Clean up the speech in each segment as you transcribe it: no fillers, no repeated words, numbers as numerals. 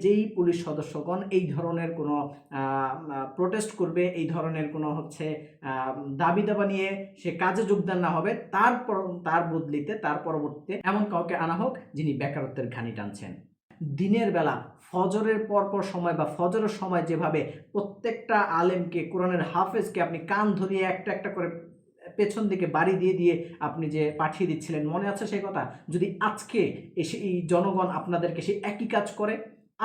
যেই পুলিশ সদস্যগণ এই ধরনের কোনো প্রোটেস্ট করবে, এই ধরনের কোনো দাবি দাবা নিয়ে সে কাজে যোগদান না হবে, তার বদলিতে তার পরবর্তীতে এমন কাউকে আনা হোক যিনি বেকারত্বের ঘানি টানছেন। দিনের বেলা ফজরের পরপর সময় বা ফজরের সময় যেভাবে প্রত্যেকটা আলেমকে, কোরআনের হাফেজকে আপনি কান ধরিয়ে একটা একটা করে পেছন দিকে বাড়ি দিয়ে দিয়ে আপনি যে পাঠিয়ে দিচ্ছিলেন, মনে আছে সেই কথা? যদি আজকে এসে এই জনগণ আপনাদেরকে সেই একই কাজ করে,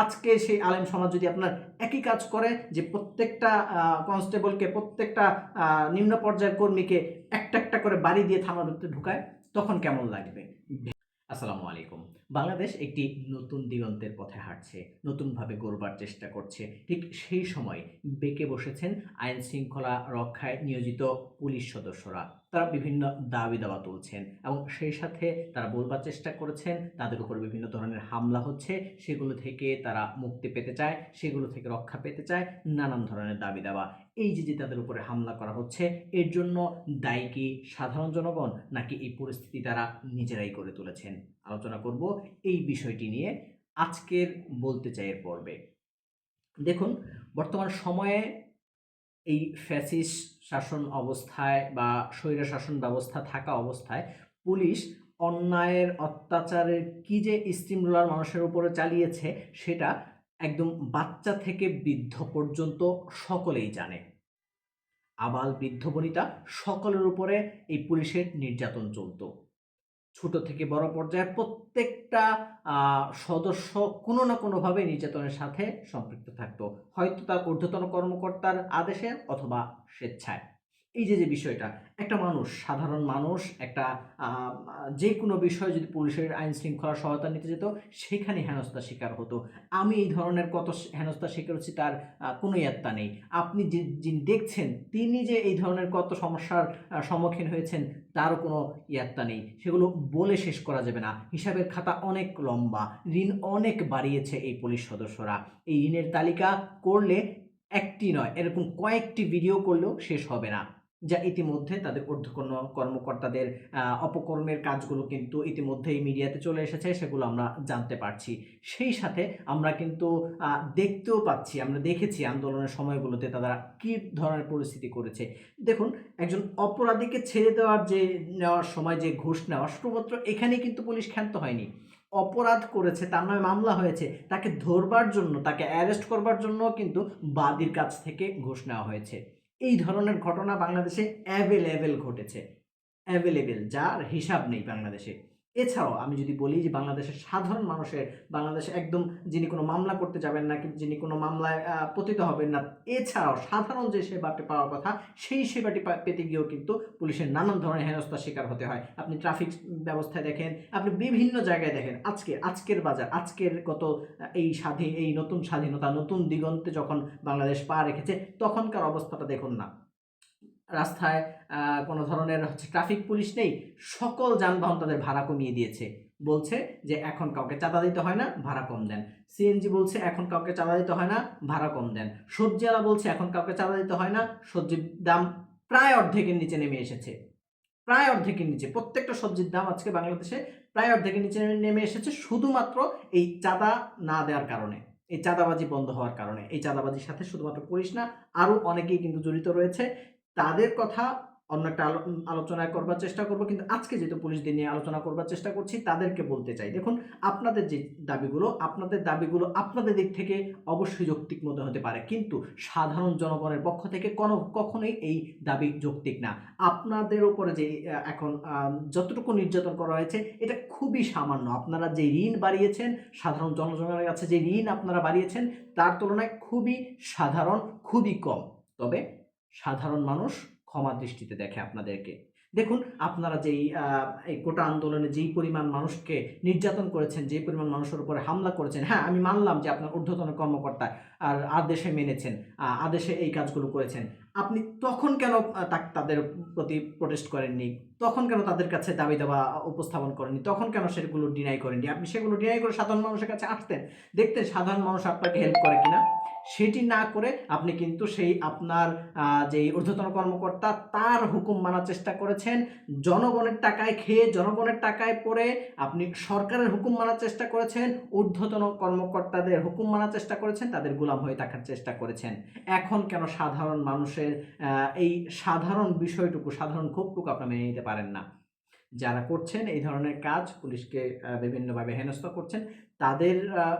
আজকে সেই আলেম সমাজ যদি আপনার একই কাজ করে যে প্রত্যেকটা কনস্টেবলকে, প্রত্যেকটা নিম্ন পর্যায়ের কর্মীকে একটা একটা করে বাড়ি দিয়ে থানার ভিতরে ঢুকায়, তখন কেমন লাগবে? আসসালামু আলাইকুম। বাংলাদেশ একটি নতুন দিগন্তের পথে হাঁটছে, নতুনভাবে গড়বার চেষ্টা করছে। ঠিক সেই সময় বেঁকে বসেছেন আইন শৃঙ্খলা রক্ষায় নিয়োজিত পুলিশ সদস্যরা। তারা বিভিন্ন দাবি দাওয়া তুলছেন এবং সেই সাথে তারা বলবার চেষ্টা করেছেন তাদের উপর বিভিন্ন ধরনের হামলা হচ্ছে, সেগুলো থেকে তারা মুক্তি পেতে চায়, সেগুলো থেকে রক্ষা পেতে চায়, নানান ধরনের দাবি দাওয়া। এই যে তাদের উপরে হামলা করা হচ্ছে, এর জন্য দায়ী কি সাধারণ জনগণ, নাকি এই পরিস্থিতি তারা নিজেরাই করে তুলেছেন? আলোচনা করব এই বিষয়টি নিয়ে আজকের বলতে চাই এর পর্বে। দেখুন, বর্তমান সময়ে এই ফ্যাসিস্ট শাসন অবস্থায় বা স্বৈর শাসন ব্যবস্থা থাকা অবস্থায় পুলিশ অন্যায়ের, অত্যাচারের কি যে স্টিমুলার মানুষের উপরে চালিয়েছে, সেটা একদম বাচ্চা থেকে বৃদ্ধ পর্যন্ত সকলেই জানে। আবাল বৃদ্ধ বনিতা সকলের উপরে এই পুলিশের নির্যাতন চলত। ছোট থেকে বড় পর্যায়ে প্রত্যেকটা সদস্য কোনো না কোনোভাবে নির্যাতনের সাথে সম্পৃক্ত থাকতো, হয়তো তার ঊর্ধ্বতন কর্মকর্তার আদেশে অথবা স্বেচ্ছায়। এই যে বিষয়টা, একটা মানুষ, সাধারণ মানুষ একটা যে কোনো বিষয়ে যদি পুলিশের আইন শৃঙ্খলা সহায়তা নিতে যেত, সেখানে হেনস্থার শিকার হতো। আমি এই ধরনের কত হেনস্থার শিকার হচ্ছি তার কোনো ইয়ত্তা নেই। আপনি যিনি দেখছেন তিনি যে এই ধরনের কত সমস্যার সম্মুখীন হয়েছেন তারও কোনো ইয়ত্তা নেই। সেগুলো বলে শেষ করা যাবে না। হিসাবের খাতা অনেক লম্বা, ঋণ অনেক বাড়িয়েছে এই পুলিশ সদস্যরা। এই ঋণের তালিকা করলে একটি নয়, এরকম কয়েকটি ভিডিও করলেও শেষ হবে না, যা ইতিমধ্যে তাদের ঊর্ধ্বতন কর্মকর্তাদের অপকর্মের কাজগুলো কিন্তু ইতিমধ্যেই মিডিয়াতে চলে এসেছে, সেগুলো আমরা জানতে পারছি। সেই সাথে আমরা কিন্তু দেখতেও পাচ্ছি, আমরা দেখেছি আন্দোলনের সময়গুলোতে তারা কী ধরনের পরিস্থিতি করেছে। দেখুন, একজন অপরাধীকে ছেড়ে নেওয়ার সময় যে ঘুষ নেওয়া, শুধুমাত্র এখানেই কিন্তু পুলিশ ক্ষান্ত হয়নি। অপরাধ করেছে, তার নামে মামলা হয়েছে, তাকে ধরবার জন্য, তাকে অ্যারেস্ট করবার জন্য কিন্তু বাদীর কাছ থেকে ঘুষ নেওয়া হয়েছে। এই ধরনের ঘটনা বাংলাদেশে অ্যাভেলেবেল ঘটেছে, অ্যাভেলেবেল, যার হিসাব নেই বাংলাদেশে। এছাড়াও আমি যদি বলি যে বাংলাদেশের সাধারণ মানুষের, বাংলাদেশে একদম যিনি কোনো মামলা করতে যাবেন না, যিনি কোনো মামলায় পতিত হবেন না, এছাড়াও সাধারণ যে সেবাটি পাওয়ার কথা, সেই সেবাটি পেতে গিয়েও কিন্তু পুলিশের নানান ধরনের হেনস্থার শিকার হতে হয়। আপনি ট্রাফিক ব্যবস্থায় দেখেন, আপনি বিভিন্ন জায়গায় দেখেন, আজকের বাজার, আজকের গত এই নতুন স্বাধীনতা, নতুন দিগন্তে যখন বাংলাদেশ পা রেখেছে, তখনকার অবস্থাটা দেখুন না। রাস্তায় কোনো ধরনের ট্রাফিক পুলিশ নেই, সকল যানবাহন তাদের ভাড়া কমিয়ে দিয়েছে। বলছে যে এখন কাউকে চাঁদা দিতে হয় না, ভাড়া কম দেন। সিএনজি বলছে এখন কাউকে চাঁদা দিতে হয় না, ভাড়া কম দেন। সবজিওয়ালা বলছে এখন কাউকে চাঁদা দিতে হয় না, সবজির দাম প্রায় অর্ধেকের নিচে নেমে এসেছে। প্রায় অর্ধেকের নিচে প্রত্যেকটা সবজির দাম আজকে বাংলাদেশে প্রায় অর্ধেকের নিচে নেমে এসেছে, শুধুমাত্র এই চাঁদা না দেওয়ার কারণে, এই চাঁদাবাজি বন্ধ হওয়ার কারণে। এই চাঁদাবাজির সাথে শুধুমাত্র পুলিশ না, আরও অনেকেই কিন্তু জড়িত রয়েছে। তাদের কথা অন্য একটা আলোচনায় করবার চেষ্টা করব, কিন্তু আজকে যেহেতু পুলিশদের নিয়ে আলোচনা করবার চেষ্টা করছি, তাদেরকে বলতে চাই, দেখুন, আপনাদের যে দাবিগুলো আপনাদের দিক থেকে অবশ্যই যৌক্তিক মনে হতে পারে, কিন্তু সাধারণ জনগণের পক্ষ থেকে কখনোই এই দাবি যৌক্তিক না। আপনাদের উপরে যে এখন যতটুকু নির্যাতন করা হয়েছে, এটা খুবই সামান্য। আপনারা যে ঋণ বাড়িয়েছেন, সাধারণ জনগণের কাছে যে ঋণ আপনারা বাড়িয়েছেন, তার তুলনায় খুবই সাধারণ, খুবই কম। তবে সাধারণ মানুষ ক্ষমা দৃষ্টিতে দেখে আপনাদেরকে। দেখুন, আপনারা এই কোটা আন্দোলনে যেই পরিমাণ মানুষকে নির্যাতন করেছেন, যে পরিমাণ মানুষের উপরে হামলা করেছেন, হ্যাঁ, আমি মানলাম যে আপনার ঊর্ধ্বতন কর্মকর্তা আর আদেশে মেনেছেন, আদেশে এই কাজগুলো করেছেন। আপনি তখন কেন তাদের প্রতি প্রোটেস্ট করেননি? তখন কেন তাদের কাছে দাবি দাওয়া উপস্থাপন করেননি? তখন কেন সেগুলো ডিনাই করেননি? আপনি সেগুলো ডিনাই করে সাধারণ মানুষের কাছে আসতেন, দেখতেন সাধারণ মানুষ আপনাকে হেল্প করে কিনা। সেটি না করে আপনি কিন্তু সেই আপনার যেই ঊর্ধ্বতন কর্মকর্তা তার হুকুম মানার চেষ্টা করেছেন, জনগণের টাকায় খেয়ে জনগণের টাকায় পড়ে আপনি সরকারের হুকুম মানার চেষ্টা করেছেন, ঊর্ধ্বতন কর্মকর্তাদের হুকুম মানার চেষ্টা করেছেন, তাদের গোলাম হয়ে থাকার চেষ্টা করেছেন। এখন কেন সাধারণ মানুষের এই সাধারণ বিষয়টুকু, সাধারণ ক্ষোভটুকু আপনারা মেনে নিতে পারেন না? যারা করছেন এই ধরনের কাজ, পুলিশকে বিভিন্নভাবে হেনস্থা করছেন, তাদের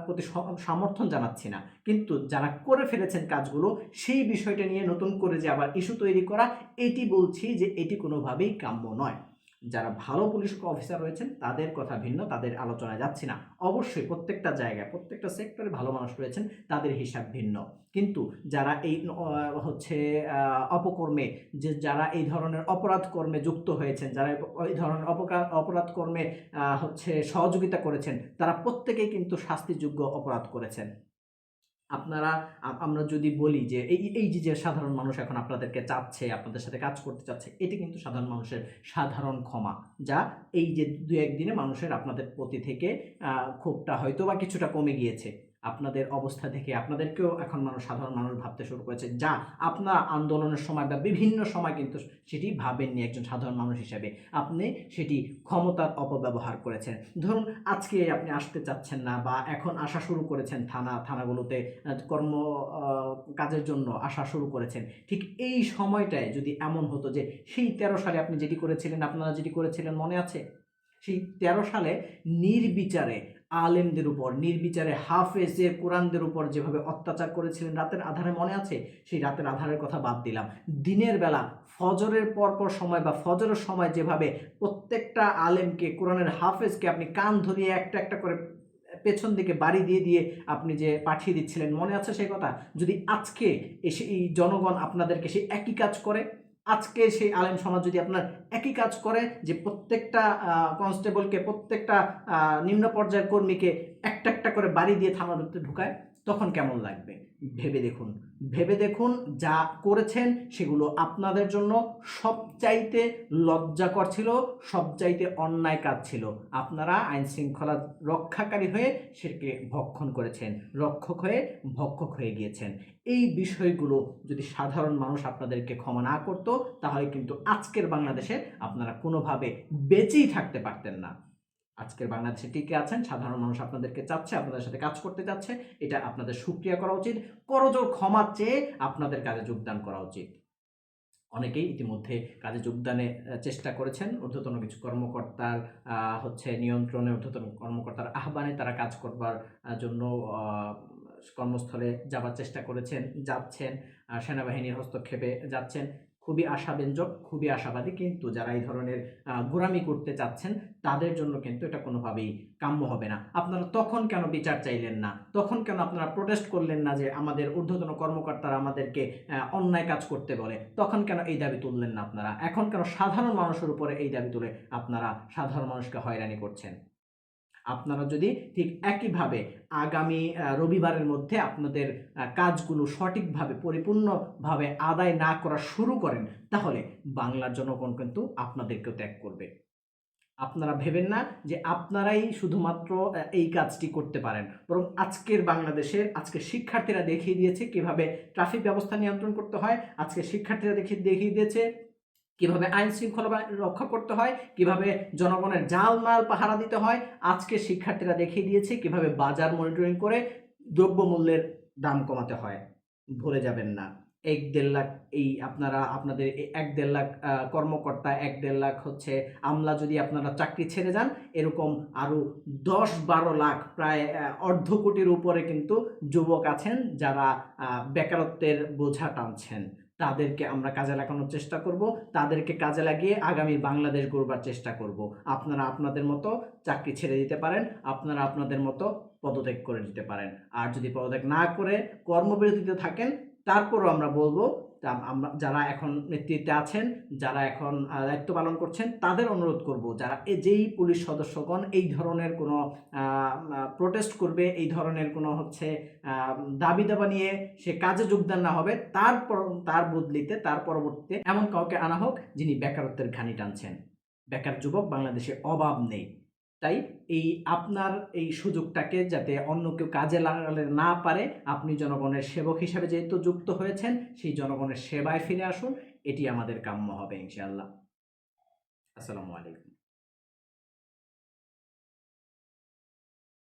প্রতি সমর্থন জানাচ্ছি না, কিন্তু যারা করে ফেলেছেন কাজগুলো সেই বিষয়টা নিয়ে নতুন করে যে আবার ইস্যু তৈরি করা, এটি বলছি যে এটি কোনোভাবেই কাম্য নয়। যারা ভালো পুলিশ অফিসার রয়েছেন তাদের কথা ভিন্ন, তাদের আলোচনায় যাচ্ছি না। অবশ্যই প্রত্যেকটা জায়গায় প্রত্যেকটা সেক্টরে ভালো মানুষ রয়েছেন, তাদের হিসাব ভিন্ন। কিন্তু যারা এই হচ্ছে অপকর্মে, যে যারা এই ধরনের অপরাধ কর্মে যুক্ত হয়েছেন, যারা এই ধরনের অপরাধ কর্মে হচ্ছে সহযোগিতা করেছেন, তারা প্রত্যেকেই কিন্তু শাস্তিযোগ্য অপরাধ করেছেন। আপনারা আমরা যদি বলি যে এই যে সাধারণ মানুষ এখন আপনাদেরকে চাচ্ছে, আপনাদের সাথে কাজ করতে চাচ্ছে, এটি কিন্তু সাধারণ মানুষের সাধারণ ক্ষমা, যা এই যে ২-১ দিনে মানুষের আপনাদের প্রতি থেকে ক্ষোভটা হয়তোবা কিছুটা কমে গিয়েছে। আপনাদের অবস্থা থেকে আপনাদেরকেও এখন সাধারণ মানুষ ভাবতে শুরু করেছে, যা আপনারা আন্দোলনের সময় বা বিভিন্ন সময় কিন্তু সেটি ভাবেননি একজন সাধারণ মানুষ হিসেবে। আপনি সেটি ক্ষমতার অপব্যবহার করেছেন। ধরুন আজকে আপনি আসতে চাচ্ছেন না বা এখন আসা শুরু করেছেন থানাগুলোতে কাজের জন্য আসা শুরু করেছেন। ঠিক এই সময়টায় যদি এমন হতো যে সেই ১৩ সালে আপনি যেটি করেছিলেন, আপনারা যেটি করেছিলেন মনে আছে? সেই ১৩ সালে নির্বিচারে আলেমদের উপর, নির্বিচারে হাফেজে কোরআনদের উপর যেভাবে অত্যাচার করেছিলেন রাতের আঁধারে মনে আছে? সেই রাতের আঁধারের কথা বাদ দিলাম। দিনের বেলা ফজরের পরপর সময় বা ফজরের সময় যেভাবে প্রত্যেকটা আলেমকে, কোরআনের হাফেজকে আপনি কান ধরিয়ে একটা একটা করে পেছন দিকে বাড়ি দিয়ে আপনি যে পাঠিয়ে দিচ্ছিলেন মনে আছে সেই কথা? যদি আজকে এসে এই জনগণ আপনাদেরকে সেই একই কাজ করে, আজকে সেই আলেম সমাজ যদি আপনার একই কাজ করে যে প্রত্যেকটা কনস্টেবলকে, প্রত্যেকটা নিম্ন পর্যায়ের কর্মীকে একটা একটা করে বাড়ি দিয়ে থানার ভিতরে ঢুকায়, তখন কেমন লাগবে? ভেবে দেখুন, ভেবে দেখুন যা করেছেন সেগুলো আপনাদের জন্য সবচাইতে লজ্জাকর ছিল, সবচাইতে অন্যায় কাজ ছিল। আপনারা আইন শৃঙ্খলা রক্ষাকারী হয়ে সেটাকে ভক্ষণ করেছেন, রক্ষক হয়ে ভক্ষক হয়ে গিয়েছেন। এই বিষয়গুলো যদি সাধারণ মানুষ আপনাদেরকে ক্ষমা না করতো, তাহলে কিন্তু আজকের বাংলাদেশে আপনারা কোনোভাবে বেঁচেই থাকতে পারতেন না। আজকের বাংলাদেশে টিকে আছেন, সাধারণ মানুষ আপনাদেরকে চাচ্ছে, আপনাদের সাথে কাজ করতে চাচ্ছে, এটা আপনাদের সুক্রিয়া করা উচিত। করজোড় ক্ষমা চেয়ে আপনাদের কাজে যোগদান করা উচিত। অনেকেই ইতিমধ্যে কাজে যোগদানের চেষ্টা করেছেন। ঊর্ধ্বতন কিছু কর্মকর্তার নিয়ন্ত্রণে, ঊর্ধ্বতন কর্মকর্তার আহ্বানে তারা কাজ করবার জন্য কর্মস্থলে যাবার চেষ্টা করেছেন, যাচ্ছেন, সেনাবাহিনীর হস্তক্ষেপে যাচ্ছেন। খুবই আশাব্যঞ্জক, খুবই আশাবাদী। কিন্তু যারা এই ধরনের গোঁড়ামি করতে চাচ্ছেন তাদের জন্য কিন্তু এটা কোনোভাবেই কাম্য হবে না। আপনারা তখন কেন বিচার চাইলেন না? তখন কেন আপনারা প্রোটেস্ট করলেন না যে আমাদের ঊর্ধ্বতন কর্মকর্তারা আমাদেরকে অন্যায় কাজ করতে বলে? তখন কেন এই দাবি তুললেন না আপনারা? এখন কেন সাধারণ মানুষের উপরে এই দাবি তুলে আপনারা সাধারণ মানুষকে হয়রানি করছেন? আপনারা যদি ঠিক একইভাবে আগামী রবিবারের মধ্যে আপনাদের কাজগুলো সঠিকভাবে, পরিপূর্ণভাবে আদায় না করা শুরু করেন, তাহলে বাংলার জনগণ কিন্তু আপনাদেরকেও ত্যাগ করবে। আপনারা ভেবেন না যে আপনারাই শুধুমাত্র এই কাজটি করতে পারেন, বরং আজকের আজকের শিক্ষার্থীরা দেখিয়ে দিয়েছে কিভাবে ট্রাফিক ব্যবস্থা নিয়ন্ত্রণ করতে হয়। আজকের শিক্ষার্থীরা দেখিয়ে দিয়েছে কিভাবে আইন শৃঙ্খলা রক্ষা করতে হয়, কিভাবে জনগণের জালমাল পাহারা দিতে হয়। আজকে শিক্ষার্থীরা দেখিয়ে দিয়েছে কিভাবে বাজার মনিটরিং করে দ্রব্যমূল্যের দাম কমাতে হয়। ভুলে যাবেন না। ১-১.৫ লাখ আপনাদের ১-১.৫ লাখ কর্মকর্তা, ১-১.৫ লাখ আমলা যদি আপনারা চাকরি ছেড়ে যান, এরকম আরও ১০-১২ লাখ, প্রায় অর্ধ কোটির উপরে কিন্তু যুবক আছেন যারা বেকারত্বের বোঝা টানছেন। তাদেরকে আমরা কাজে লাগানোর চেষ্টা করব, তাদেরকে কাজে লাগিয়ে আগামী বাংলাদেশ গড়বার চেষ্টা করব। আপনারা আপনাদের মতো চাকরি ছেড়ে দিতে পারেন, আপনারা আপনাদের মতো পদত্যাগ করে দিতে পারেন। আর যদি পদত্যাগ না করে কর্মবিরতিতে থাকেন, তারপরও আমরা বলব, আমরা যারা এখন নেতৃত্বে আছেন, যারা এখন দায়িত্ব পালন করছেন, তাদের অনুরোধ করব, যারা যেই পুলিশ সদস্যগণ এই ধরনের কোনো প্রোটেস্ট করবে, এই ধরনের কোনো দাবি দাবা নিয়ে সে কাজে যোগদান না হবে, তার বদলিতে, তার পরবর্তীতে এমন কাউকে আনা হোক যিনি বেকারত্বের ঘানি টানছেন। বেকার যুবক বাংলাদেশে অভাব নেই। তাই এই আপনার এই সুযোগটাকে যাতে অন্য কেউ কাজে লাগালে না পারে, আপনি জনগণের সেবক হিসাবে যেহেতু যুক্ত হয়েছেন, সেই জনগণের সেবায় ফিরে আসুন, এটি আমাদের কাম্য হবে ইনশাআল্লাহ। আসসালামু আলাইকুম।